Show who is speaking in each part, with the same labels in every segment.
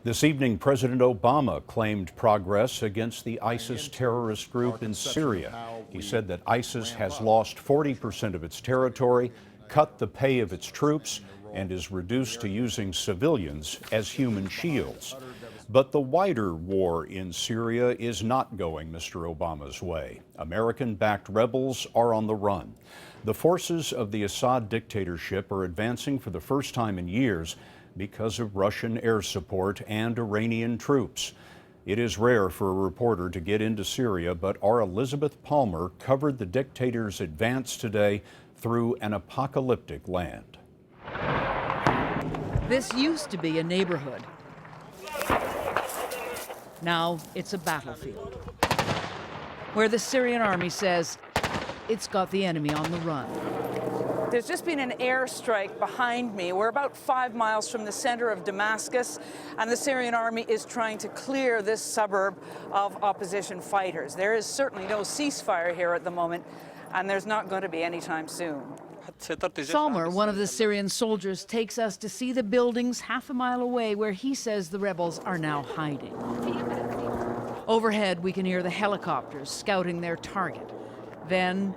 Speaker 1: This evening, President Obama claimed progress against the ISIS terrorist group in Syria. He said that ISIS has lost 40% of its territory, cut the pay of its troops, and is reduced to using civilians as human shields. But the wider war in Syria is not going Mr. Obama's way. American-backed rebels are on the run. The forces of the Assad dictatorship are advancing for the first time in years because of Russian air support and Iranian troops. It is rare for a reporter to get into Syria, but our Elizabeth Palmer covered the dictator's advance today through an apocalyptic land.
Speaker 2: This used to be a neighborhood. Now it's a battlefield, where the Syrian army says it's got the enemy on the run.
Speaker 3: There's just been an airstrike behind me. We're about 5 miles from the center of Damascus, and the Syrian army is trying to clear this suburb of opposition fighters. There is certainly no ceasefire here at the moment, and there's not going to be anytime soon.
Speaker 2: Salmer, one of the Syrian soldiers, takes us to see the buildings half a mile away where he says the rebels are now hiding. Overhead, we can hear the helicopters scouting their target. Then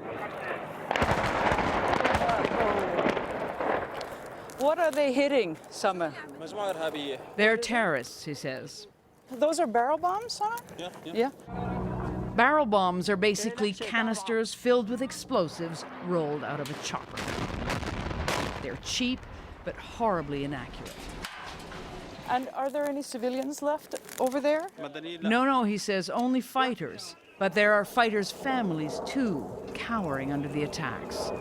Speaker 3: what are they hitting, Summer?
Speaker 2: They're terrorists, he says.
Speaker 3: Those are barrel bombs, Summer? Yeah.
Speaker 2: Barrel bombs are basically canisters filled with explosives rolled out of a chopper. They're cheap, but horribly inaccurate.
Speaker 3: And are there any civilians left over there?
Speaker 2: No, he says, only fighters. But there are fighters' families, too, cowering under the attacks.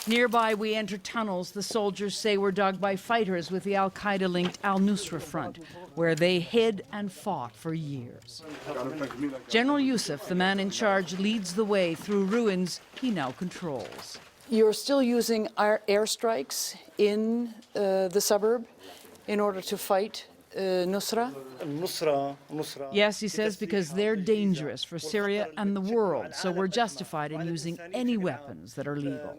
Speaker 2: Nearby, we enter tunnels the soldiers say were dug by fighters with the al-Qaeda-linked al-Nusra Front, where they hid and fought for years. General Yusuf, the man in charge, leads the way through ruins he now controls.
Speaker 3: You're still using airstrikes in the suburb in order to fight Nusra?
Speaker 2: Yes, he says, because they're dangerous for Syria and the world, so we're justified in using any weapons that are legal.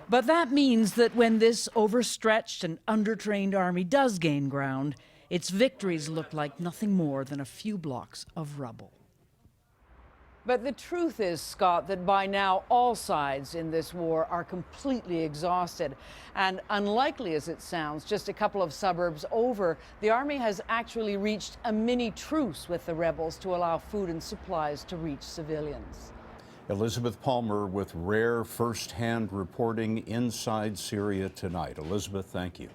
Speaker 2: But that means that when this overstretched and undertrained army does gain ground, its victories look like nothing more than a few blocks of rubble. But the truth is, Scott, that by now all sides in this war are completely exhausted. And unlikely as it sounds, just a couple of suburbs over, the army has actually reached a mini truce with the rebels to allow food and supplies to reach civilians.
Speaker 1: Elizabeth Palmer with rare first-hand reporting inside Syria tonight. Elizabeth, thank you.